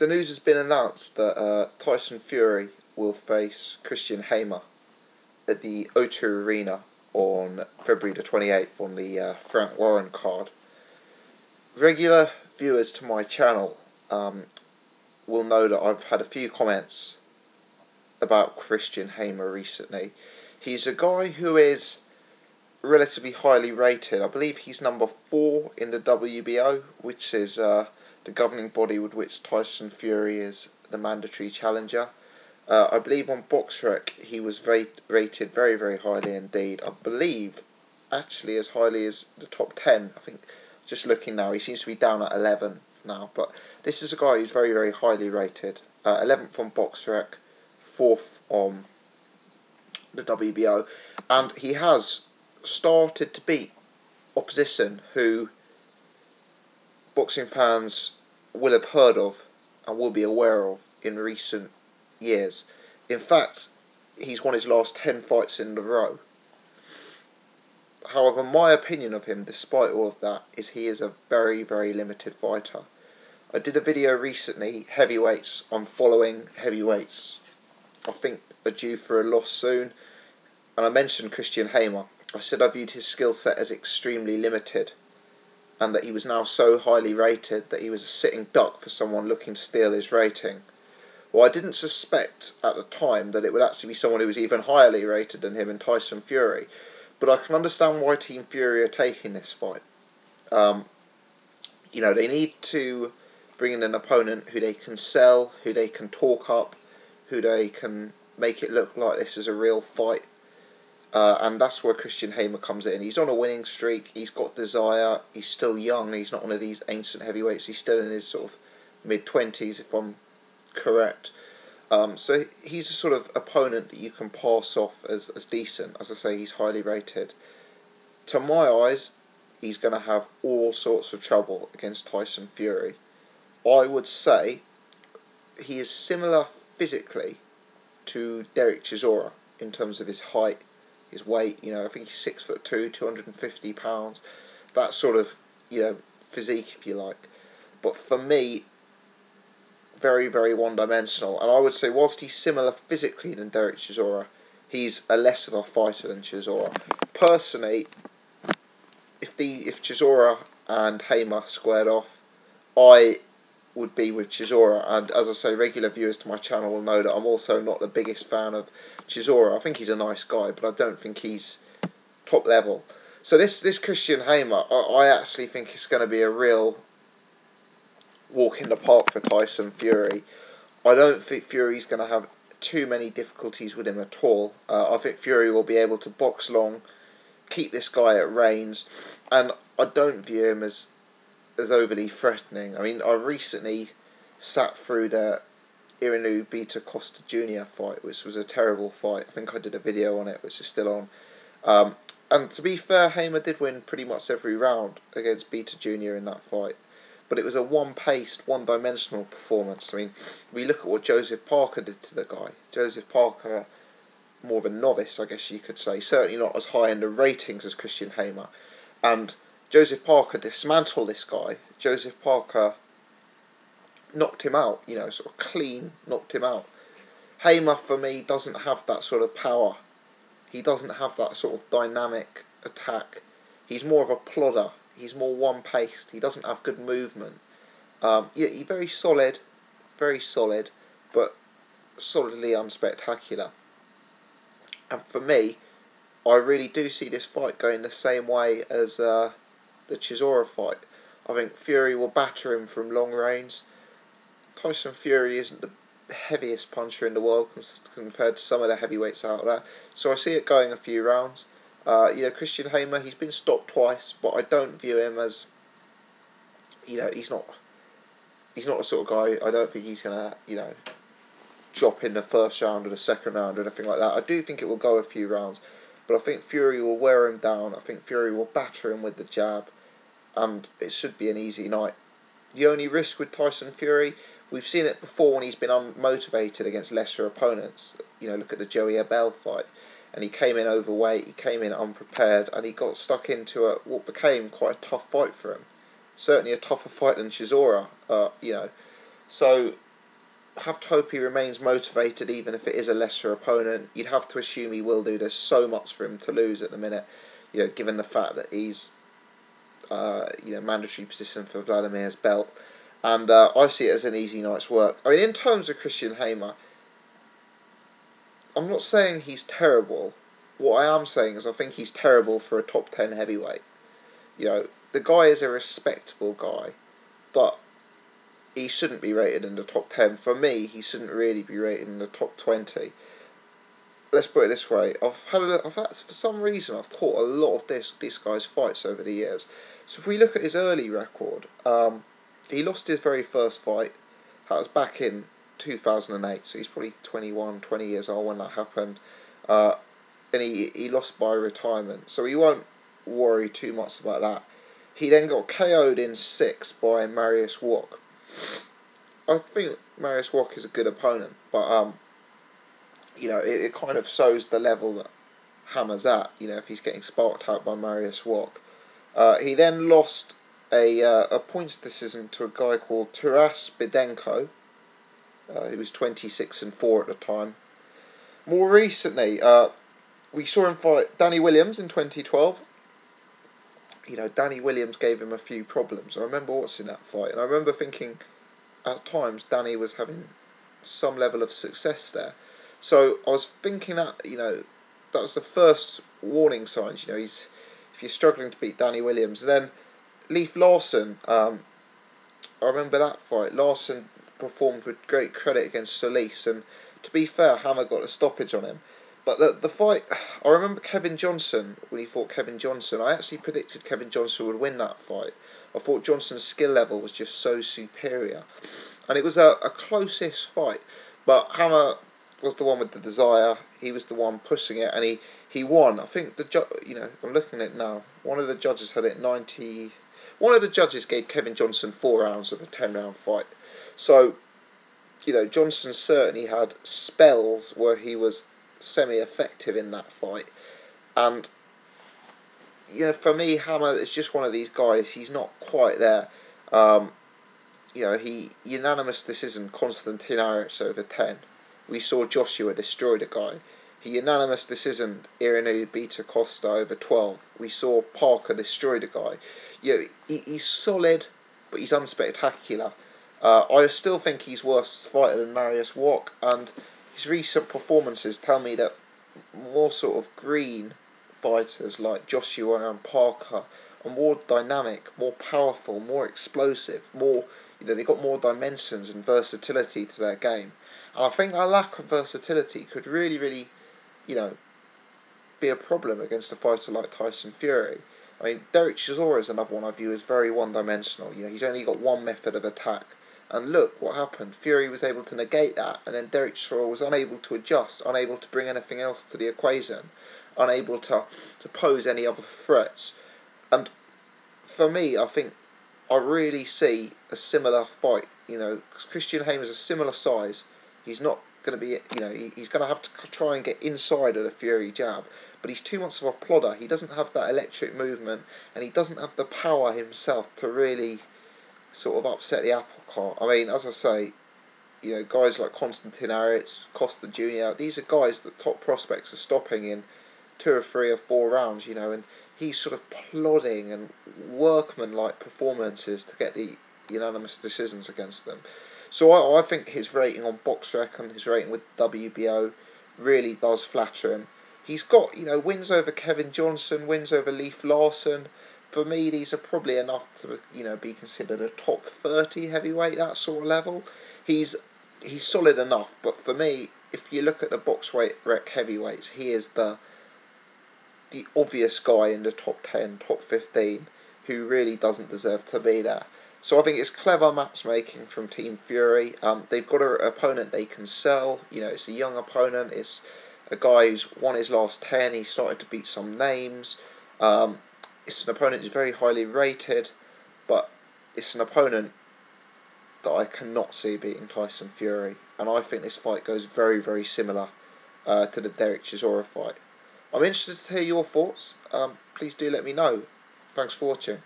the news has been announced that Tyson Fury will face Christian Hamer at the O2 Arena on February the 28th on the Frank Warren card. Regular viewers to my channel will know that I've had a few comments about Christian Hamer recently. He's a guy who is relatively highly rated. I believe he's number 4 in the WBO, which is the governing body with which Tyson Fury is the mandatory challenger. I believe on BoxRec he was rated very, very highly indeed. I believe actually as highly as the top 10. I think, just looking now, he seems to be down at 11 now. But this is a guy who's very, very highly rated. 11th on BoxRec, 4th on the WBO. And he has started to beat opposition who boxing fans will have heard of and will be aware of in recent years. In fact, he's won his last 10 fights in a row. However, my opinion of him, despite all of that, is he is a very, very limited fighter. I did a video recently, heavyweights. I'm following heavyweights. I think are due for a loss soon. And I mentioned Christian Hamer. I said I viewed his skill set as extremely limited, and that he was now so highly rated that he was a sitting duck for someone looking to steal his rating. Well, I didn't suspect at the time that it would actually be someone who was even highly rated than him in Tyson Fury, but I can understand why Team Fury are taking this fight. They need to bring in an opponent who they can sell, who they can talk up, who they can make it look like this is a real fight. And that's where Christian Hamer comes in. He's on a winning streak, he's got desire, he's still young, he's not one of these ancient heavyweights, he's still in his sort of mid-20s if I'm correct. So he's a sort of opponent that you can pass off as decent. As I say, he's highly rated. To my eyes, he's going to have all sorts of trouble against Tyson Fury. I would say he is similar physically to Derek Chisora in terms of his height, his weight. I think he's 6'2", 250 pounds. That sort of physique, if you like. But for me, very, very one-dimensional. And I would say, whilst he's similar physically than Derek Chisora, he's a less of a fighter than Chisora. Personally, if Chisora and Hamer squared off, I would be with Chisora. And as I say, regular viewers to my channel will know that I'm also not the biggest fan of Chisora. I think he's a nice guy, but I don't think he's top level. So this Christian Hamer, I actually think it's going to be a real walk in the park for Tyson Fury. I don't think Fury's going to have too many difficulties with him at all. I think Fury will be able to box long, keep this guy at range, and I don't view him as overly threatening. I mean, I recently sat through the Irinu Beta Costa Jr. fight, which was a terrible fight. I think I did a video on it, which is still on. And to be fair, Hamer did win pretty much every round against Beta Jr. in that fight. But it was a one-paced, one-dimensional performance. I mean, we look at what Joseph Parker did to the guy. Joseph Parker, more of a novice, I guess you could say. Certainly not as high in the ratings as Christian Hamer. And Joseph Parker dismantled this guy. Joseph Parker knocked him out, sort of clean knocked him out. Hamer, for me, doesn't have that sort of power. He doesn't have that sort of dynamic attack. He's more of a plodder. He's more one-paced. He doesn't have good movement. He's very solid, but solidly unspectacular. And for me, I really do see this fight going the same way as the Chisora fight. I think Fury will batter him from long range. Tyson Fury isn't the heaviest puncher in the world compared to some of the heavyweights out there, so I see it going a few rounds. Christian Hamer, he's been stopped twice, but I don't view him as, he's not the sort of guy. I don't think he's gonna, drop in the first round or the second round or anything like that. I do think it will go a few rounds, but I think Fury will wear him down. I think Fury will batter him with the jab, and it should be an easy night. The only risk with Tyson Fury, we've seen it before when he's been unmotivated against lesser opponents. Look at the Joey Abel fight. And he came in overweight, he came in unprepared, and he got stuck into what became quite a tough fight for him. Certainly a tougher fight than Chisora, So have to hope he remains motivated, even if it is a lesser opponent. You'd have to assume he will do. There's so much for him to lose at the minute, given the fact that he's mandatory position for Vladimir's belt. And I see it as an easy night's work. I mean, in terms of Christian Hamer, I'm not saying he's terrible. What I am saying is I think he's terrible for a top 10 heavyweight. The guy is a respectable guy, but he shouldn't be rated in the top 10. For me, he shouldn't really be rated in the top 20. Let's put it this way: for some reason, I've caught a lot of this guy's fights over the years. So if we look at his early record, he lost his very first fight. That was back in 2008, so he's probably 21, 20 years old when that happened. And he lost by retirement, so he won't worry too much about that. He then got KO'd in 6 by Mariusz Wach. I think Mariusz Wach is a good opponent, but it kind of shows the level that Hamer's at. If he's getting sparked out by Mariusz Wach. He then lost a points decision to a guy called Taras Bidenko, who was 26-4 at the time. More recently, we saw him fight Danny Williams in 2012. Danny Williams gave him a few problems. I remember watching that fight, and I remember thinking at times Danny was having some level of success there. So I was thinking that, that was the first warning signs. If you're struggling to beat Danny Williams. And then Leif Larson, I remember that fight. Larson performed with great credit against Solis, and to be fair, Hamer got a stoppage on him. But the fight, I remember Kevin Johnson, when he fought Kevin Johnson, I actually predicted Kevin Johnson would win that fight. I thought Johnson's skill level was just so superior. And it was a close-ish fight, but Hamer was the one with the desire. He was the one pushing it, and he won. I think I'm looking at it now. One of the judges had it 90. One of the judges gave Kevin Johnson 4 rounds of a 10-round fight. So, Johnson certainly had spells where he was semi-effective in that fight, and for me, Hamer is just one of these guys. He's not quite there. He unanimous decision Konstantin Aric over 10. We saw Joshua destroy the guy. He unanimous decision Irinu Beta Costa over 12. We saw Parker destroy the guy. He's solid, but he's unspectacular. I still think he's worse fighter than Mariusz Wach, and his recent performances tell me that more sort of green fighters like Joshua and Parker are more dynamic, more powerful, more explosive, more, they got more dimensions and versatility to their game. And I think that lack of versatility could really, really, be a problem against a fighter like Tyson Fury. I mean, Derek Chisora is another one I view as very one-dimensional. He's only got one method of attack. And look what happened. Fury was able to negate that, and then Derek Chisora was unable to adjust, unable to bring anything else to the equation, unable to pose any other threats. And for me, I think I really see a similar fight. Christian Hamer's a similar size. He's not going to be, he's going to have to try and get inside of the Fury jab, but he's too much of a plodder. He doesn't have that electric movement, and he doesn't have the power himself to really sort of upset the apple cart. I mean, as I say, guys like Konstantin Aric, Costa Jr., these are guys that top prospects are stopping in 2 or 3 or 4 rounds, and he's sort of plodding and workman-like performances to get the unanimous decisions against them. So I think his rating on BoxRec and his rating with WBO really does flatter him. He's got, wins over Kevin Johnson, wins over Leif Larson. For me, these are probably enough to, be considered a top 30 heavyweight, that sort of level. He's solid enough, but for me, if you look at the BoxRec heavyweights, he is the obvious guy in the top 10, top 15, who really doesn't deserve to be there. So I think it's clever matchmaking from Team Fury. They've got an opponent they can sell. It's a young opponent. It's a guy who's won his last 10. He started to beat some names. It's an opponent who's very highly rated, but it's an opponent that I cannot see beating Tyson Fury. And I think this fight goes very, very similar to the Derek Chisora fight. I'm interested to hear your thoughts. Please do let me know. Thanks for watching.